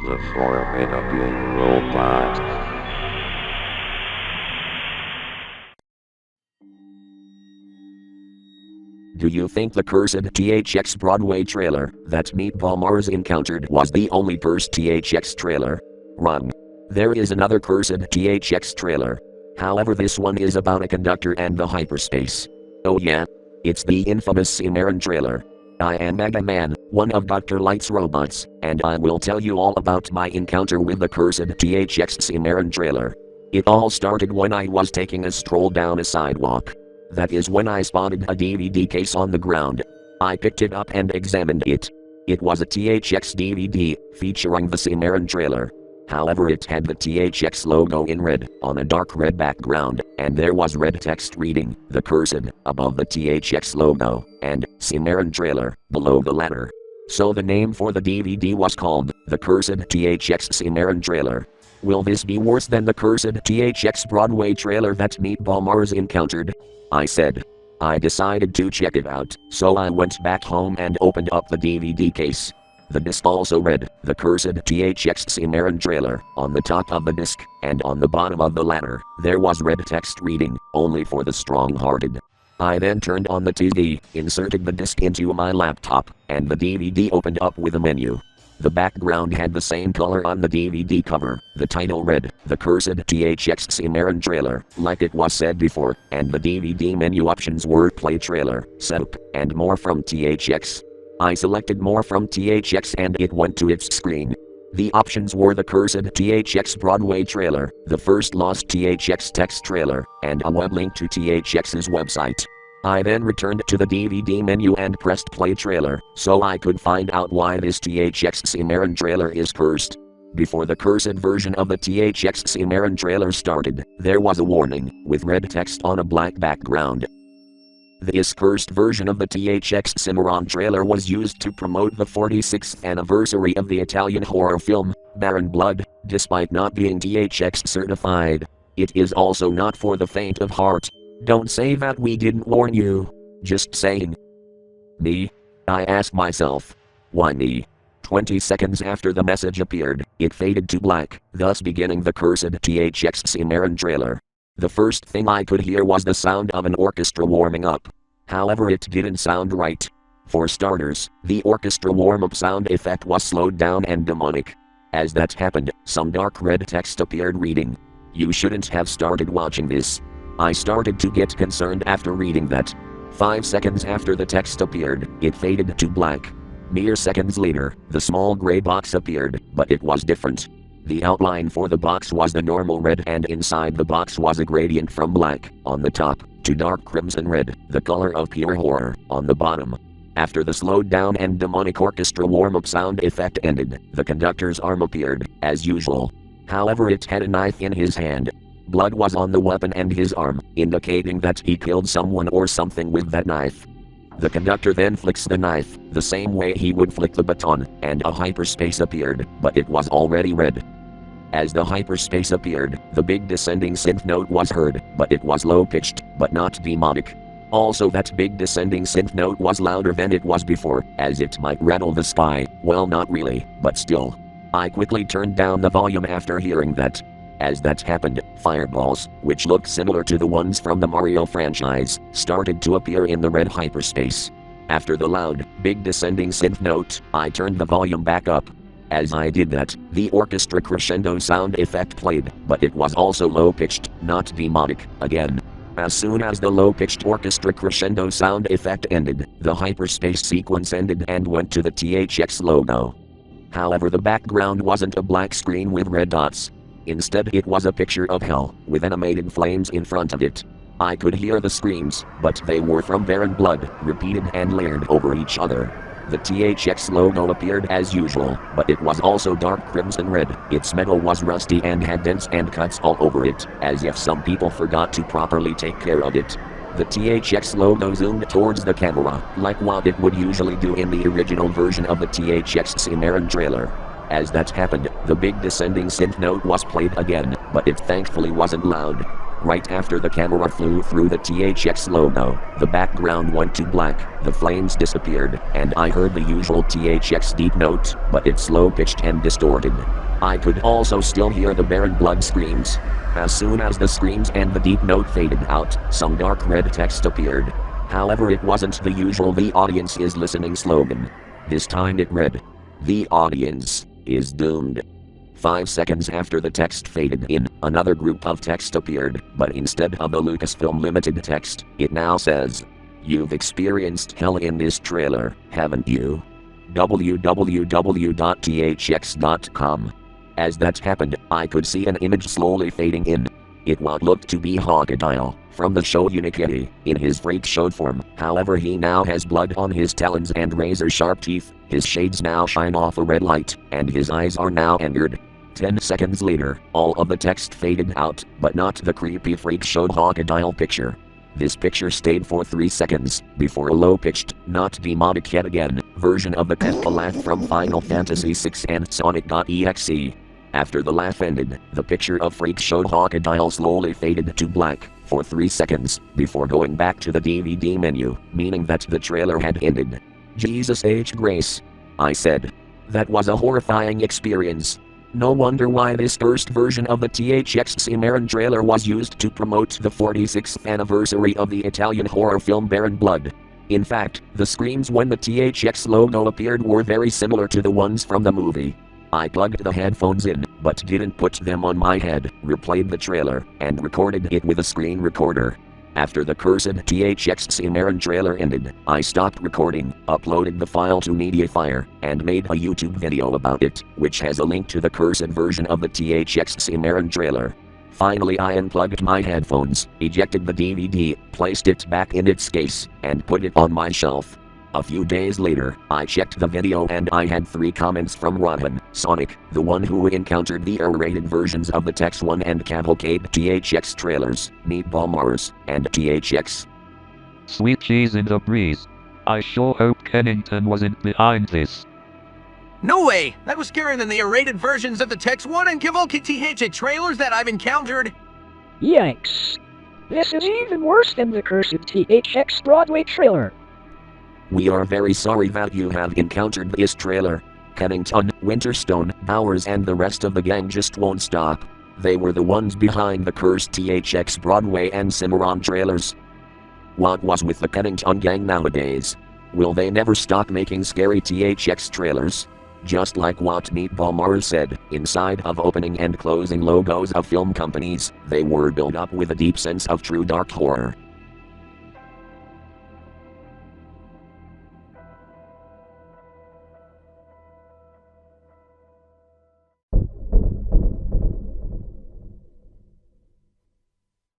The formidable robot. Do you think the cursed THX Broadway trailer that Meatball Mars encountered was the only cursed THX trailer? Wrong. There is another cursed THX trailer. However, this one is about a conductor and the hyperspace. Oh yeah? It's the infamous Cimarron trailer. I am Mega Man, one of Dr. Light's robots, and I will tell you all about my encounter with the cursed THX Cimarron trailer. It all started when I was taking a stroll down a sidewalk. That is when I spotted a DVD case on the ground. I picked it up and examined it. It was a THX DVD, featuring the Cimarron trailer. However, it had the THX logo in red, on a dark red background, and there was red text reading, "The Cursed," above the THX logo, and "Cimarron trailer," below the latter. So the name for the DVD was called, "The Cursed THX Cimarron trailer." Will this be worse than the cursed THX Broadway trailer that Meatball Mars encountered? I said. I decided to check it out, so I went back home and opened up the DVD case. The disc also read, "The Cursed THX Cimarron trailer," on the top of the disc, and on the bottom of the latter, there was red text reading, "Only for the strong-hearted." I then turned on the TV, inserted the disc into my laptop, and the DVD opened up with a menu. The background had the same color on the DVD cover. The title read, "The Cursed THX Cimarron trailer," like it was said before, and the DVD menu options were Play Trailer, Setup, and More from THX. I selected More from THX and it went to its screen. The options were the cursed THX Broadway trailer, the first lost THX text trailer, and a web link to THX's website. I then returned to the DVD menu and pressed Play Trailer, so I could find out why this THX Cimarron trailer is cursed. Before the cursed version of the THX Cimarron trailer started, there was a warning, with red text on a black background. This cursed version of the THX Cimarron trailer was used to promote the 46th anniversary of the Italian horror film, Baron Blood, despite not being THX certified. It is also not for the faint of heart. Don't say that we didn't warn you. Just saying. Me? I asked myself. Why me? 20 seconds after the message appeared, it faded to black, thus beginning the cursed THX Cimarron trailer. The first thing I could hear was the sound of an orchestra warming up. However, it didn't sound right. For starters, the orchestra warm-up sound effect was slowed down and demonic. As that happened, some dark red text appeared reading, "You shouldn't have started watching this." I started to get concerned after reading that. 5 seconds after the text appeared, it faded to black. Mere seconds later, the small gray box appeared, but it was different. The outline for the box was the normal red and inside the box was a gradient from black, on the top, to dark crimson red, the color of pure horror, on the bottom. After the slowed down and demonic orchestra warm-up sound effect ended, the conductor's arm appeared, as usual. However, it had a knife in his hand. Blood was on the weapon and his arm, indicating that he killed someone or something with that knife. The conductor then flicks the knife, the same way he would flick the baton, and a hyperspace appeared, but it was already red. As the hyperspace appeared, the big descending synth note was heard, but it was low-pitched, but not demonic. Also, that big descending synth note was louder than it was before, as it might rattle the sky. Well, not really, but still. I quickly turned down the volume after hearing that. As that happened, fireballs, which looked similar to the ones from the Mario franchise, started to appear in the red hyperspace. After the loud, big descending synth note, I turned the volume back up. As I did that, the orchestra crescendo sound effect played, but it was also low-pitched, not demonic, again. As soon as the low-pitched orchestra crescendo sound effect ended, the hyperspace sequence ended and went to the THX logo. However, the background wasn't a black screen with red dots. Instead, it was a picture of hell, with animated flames in front of it. I could hear the screams, but they were from Baron Blood, repeated and layered over each other. The THX logo appeared as usual, but it was also dark crimson red. Its metal was rusty and had dents and cuts all over it, as if some people forgot to properly take care of it. The THX logo zoomed towards the camera, like what it would usually do in the original version of the THX Cimarron trailer. As that happened, the big descending synth note was played again, but it thankfully wasn't loud. Right after the camera flew through the THX logo, the background went to black, the flames disappeared, and I heard the usual THX deep note, but it's low-pitched and distorted. I could also still hear the Baron Blood screams. As soon as the screams and the deep note faded out, some dark red text appeared. However, it wasn't the usual "the audience is listening" slogan. This time it read, "The audience is doomed." 5 seconds after the text faded in, another group of text appeared, but instead of the Lucasfilm Limited text, it now says, "You've experienced hell in this trailer, haven't you? www.thx.com." As that happened, I could see an image slowly fading in. It what looked to be Hawkedile, from the show Unikitty, in his freak show form. However, he now has blood on his talons and razor-sharp teeth, his shades now shine off a red light, and his eyes are now angered. 10 seconds later, all of the text faded out, but not the creepy freak show Hawkedile picture. This picture stayed for 3 seconds, before a low-pitched, not demonic yet again, version of the Peppa laugh from Final Fantasy VI and Sonic.exe. After the laugh ended, the picture of freak show Hawkedile slowly faded to black, for 3 seconds, before going back to the DVD menu, meaning that the trailer had ended. Jesus H. Grace. I said. That was a horrifying experience. No wonder why this first version of the THX Cimarron trailer was used to promote the 46th anniversary of the Italian horror film Baron Blood. In fact, the screams when the THX logo appeared were very similar to the ones from the movie. I plugged the headphones in, but didn't put them on my head, replayed the trailer, and recorded it with a screen recorder. After the cursed THX Cimarron trailer ended, I stopped recording, uploaded the file to Mediafire, and made a YouTube video about it, which has a link to the cursed version of the THX Cimarron trailer. Finally, I unplugged my headphones, ejected the DVD, placed it back in its case, and put it on my shelf. A few days later, I checked the video and I had 3 comments from Rohan, Sonic, the one who encountered the R-rated versions of the Tex 1 and Cavalcade THX trailers, Meatball Mars, and THX. Sweet cheese in the breeze. I sure hope Kennington wasn't behind this. No way! That was scarier than the R-rated versions of the Tex 1 and Cavalcade THX trailers that I've encountered. Yikes. This is even worse than the cursed THX Broadway trailer. We are very sorry that you have encountered this trailer. Kennington, Winterstone, Bowers and the rest of the gang just won't stop. They were the ones behind the cursed THX Broadway and Cimarron trailers. What was with the Kennington gang nowadays? Will they never stop making scary THX trailers? Just like what Meatball Mars said, inside of opening and closing logos of film companies, they were built up with a deep sense of true dark horror.